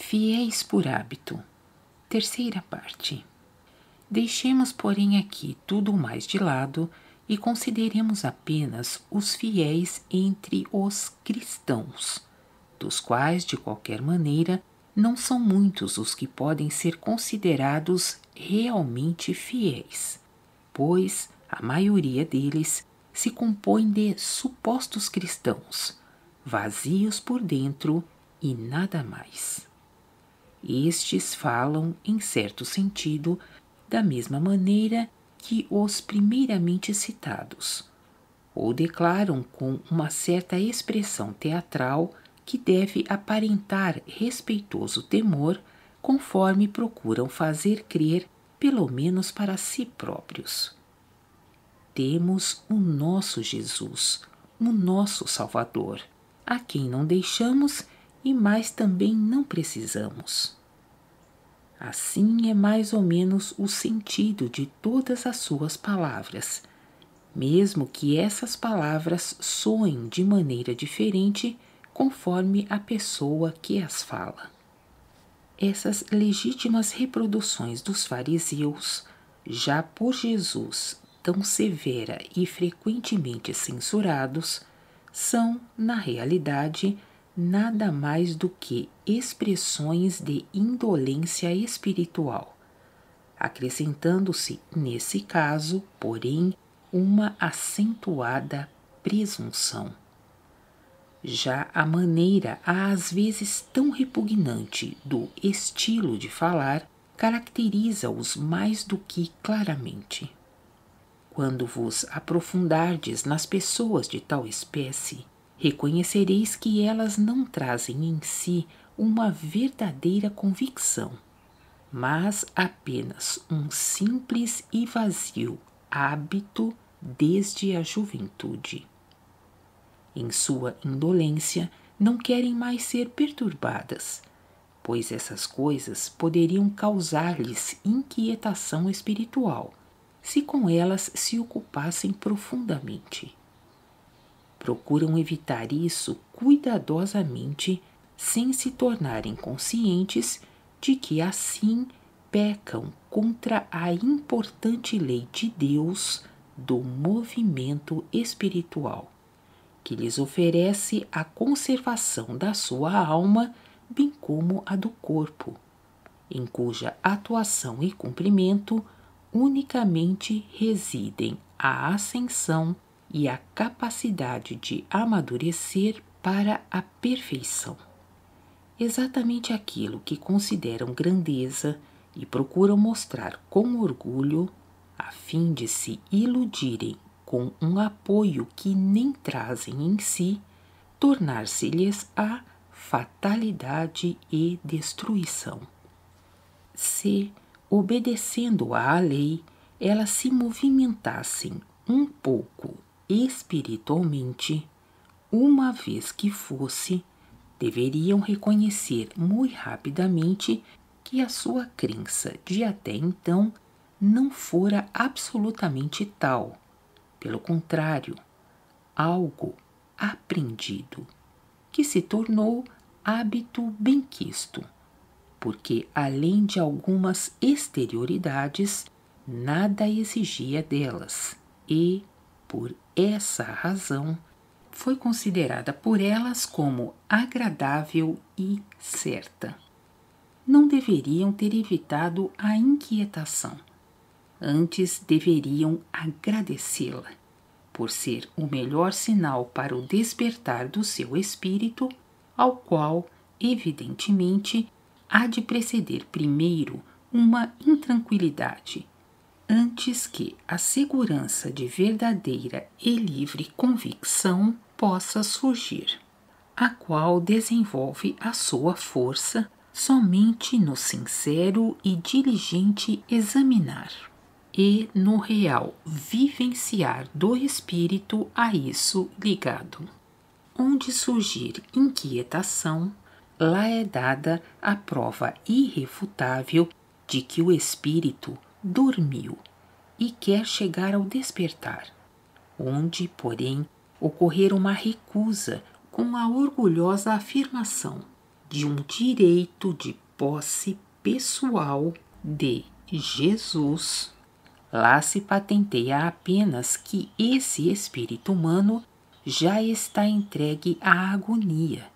Fiéis por hábito. Terceira parte. Deixemos, porém, aqui tudo mais de lado e consideremos apenas os fiéis entre os cristãos, dos quais, de qualquer maneira, não são muitos os que podem ser considerados realmente fiéis, pois a maioria deles se compõe de supostos cristãos, vazios por dentro e nada mais. Estes falam, em certo sentido, da mesma maneira que os primeiramente citados, ou declaram com uma certa expressão teatral que deve aparentar respeitoso temor, conforme procuram fazer crer, pelo menos para si próprios. Temos o nosso Jesus, o nosso Salvador, a quem não deixamos e mais também não precisamos. Assim é mais ou menos o sentido de todas as suas palavras, mesmo que essas palavras soem de maneira diferente conforme a pessoa que as fala. Essas legítimas reproduções dos fariseus, já por Jesus tão severa e frequentemente censurados, são, na realidade, nada mais do que expressões de indolência espiritual, acrescentando-se, nesse caso, porém, uma acentuada presunção. Já a maneira, às vezes tão repugnante, do estilo de falar, caracteriza-os mais do que claramente. Quando vos aprofundardes nas pessoas de tal espécie, reconhecereis que elas não trazem em si uma verdadeira convicção, mas apenas um simples e vazio hábito desde a juventude. Em sua indolência, não querem mais ser perturbadas, pois essas coisas poderiam causar-lhes inquietação espiritual, se com elas se ocupassem profundamente. Procuram evitar isso cuidadosamente, sem se tornarem conscientes de que assim pecam contra a importante lei de Deus do movimento espiritual, que lhes oferece a conservação da sua alma, bem como a do corpo, em cuja atuação e cumprimento unicamente residem a ascensão e a capacidade de amadurecer para a perfeição. Exatamente aquilo que consideram grandeza e procuram mostrar com orgulho, a fim de se iludirem com um apoio que nem trazem em si, tornar-se-lhes a fatalidade e destruição. Se, obedecendo à lei, elas se movimentassem um pouco espiritualmente, uma vez que fosse, deveriam reconhecer muito rapidamente que a sua crença de até então não fora absolutamente tal. Pelo contrário, algo aprendido, que se tornou hábito benquisto, porque além de algumas exterioridades, nada exigia delas e, por essa razão, foi considerada por elas como agradável e certa. Não deveriam ter evitado a inquietação. Antes deveriam agradecê-la, por ser o melhor sinal para o despertar do seu espírito, ao qual, evidentemente, há de preceder primeiro uma intranquilidade, antes que a segurança de verdadeira e livre convicção possa surgir, a qual desenvolve a sua força somente no sincero e diligente examinar e no real vivenciar do espírito a isso ligado. Onde surgir inquietação, lá é dada a prova irrefutável de que o espírito dormiu e quer chegar ao despertar. Onde, porém, ocorrer uma recusa com a orgulhosa afirmação: de um direito de posse pessoal de Jesus, lá se patenteia apenas que esse espírito humano já está entregue à agonia,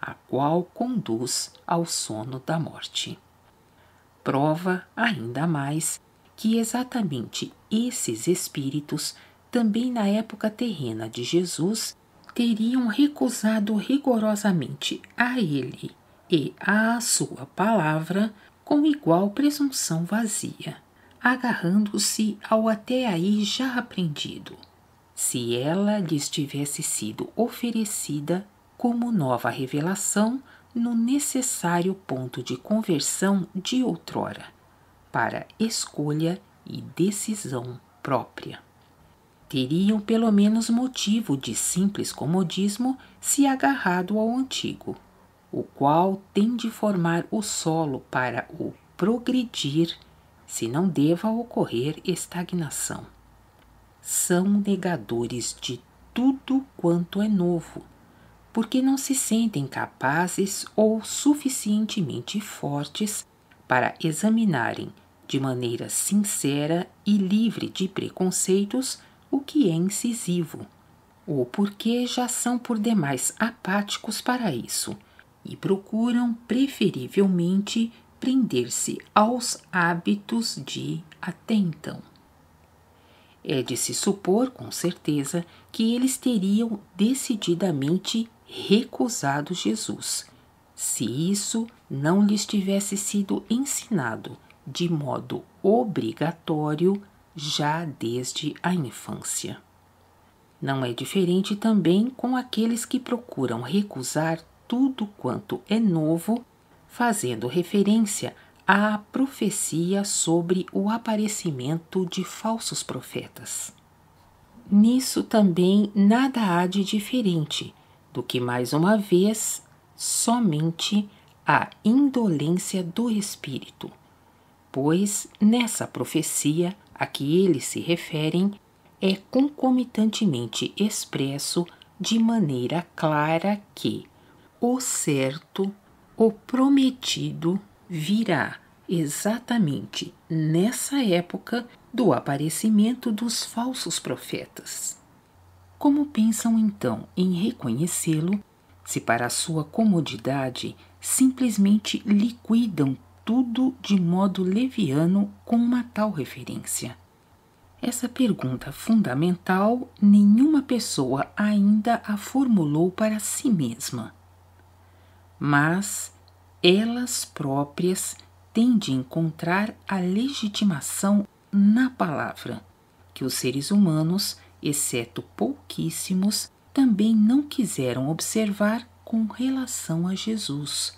a qual conduz ao sono da morte. Prova ainda mais que exatamente esses espíritos, também na época terrena de Jesus, teriam recusado rigorosamente a ele e à sua palavra com igual presunção vazia, agarrando-se ao até aí já aprendido, se ela lhes tivesse sido oferecida como nova revelação no necessário ponto de conversão de outrora, para escolha e decisão própria. Teriam pelo menos motivo de simples comodismo se agarrado ao antigo, o qual tem de formar o solo para o progredir, se não deva ocorrer estagnação. São negadores de tudo quanto é novo, porque não se sentem capazes ou suficientemente fortes para examinarem de maneira sincera e livre de preconceitos o que é incisivo, ou porque já são por demais apáticos para isso e procuram preferivelmente prender-se aos hábitos de até então. É de se supor, com certeza, que eles teriam decididamente recusado Jesus, se isso não lhes tivesse sido ensinado de modo obrigatório já desde a infância. Não é diferente também com aqueles que procuram recusar tudo quanto é novo, fazendo referência à profecia sobre o aparecimento de falsos profetas. Nisso também nada há de diferente do que, mais uma vez, somente a indolência do espírito, pois nessa profecia a que eles se referem é concomitantemente expresso de maneira clara que o certo, o prometido, virá exatamente nessa época do aparecimento dos falsos profetas. Como pensam então em reconhecê-lo, se para sua comodidade simplesmente liquidam tudo de modo leviano com uma tal referência? Essa pergunta fundamental nenhuma pessoa ainda a formulou para si mesma. Mas elas próprias têm de encontrar a legitimação na palavra, que os seres humanos, exceto pouquíssimos, também não quiseram observar com relação a Jesus,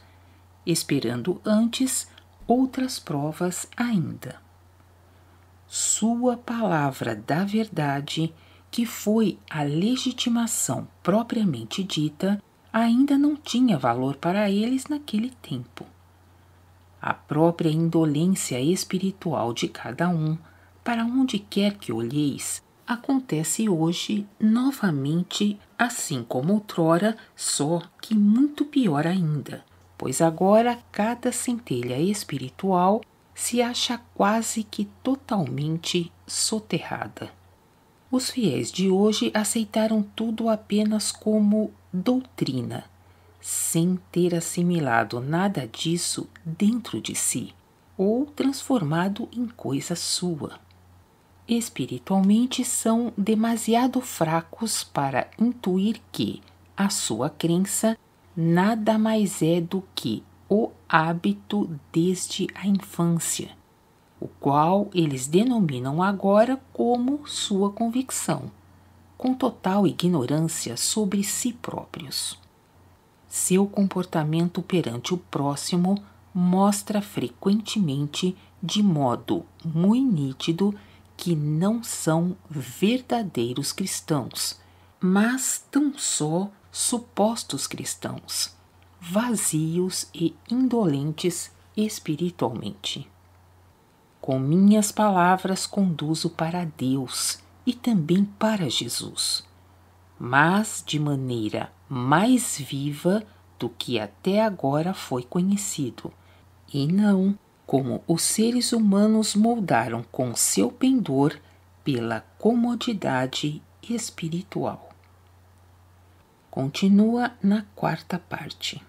esperando antes outras provas ainda. Sua palavra da verdade, que foi a legitimação propriamente dita, ainda não tinha valor para eles naquele tempo. A própria indolência espiritual de cada um, para onde quer que olheis, acontece hoje novamente, assim como outrora, só que muito pior ainda, pois agora cada centelha espiritual se acha quase que totalmente soterrada. Os fiéis de hoje aceitaram tudo apenas como doutrina, sem ter assimilado nada disso dentro de si, ou transformado em coisa sua. Espiritualmente são demasiado fracos para intuir que a sua crença nada mais é do que o hábito desde a infância, o qual eles denominam agora como sua convicção, com total ignorância sobre si próprios. Seu comportamento perante o próximo mostra frequentemente, de modo muito nítido, que não são verdadeiros cristãos, mas tão só supostos cristãos, vazios e indolentes espiritualmente. Com minhas palavras conduzo para Deus e também para Jesus, mas de maneira mais viva espírito que até agora foi conhecido, e não como os seres humanos moldaram com seu pendor pela comodidade espiritual. Continua na quarta parte.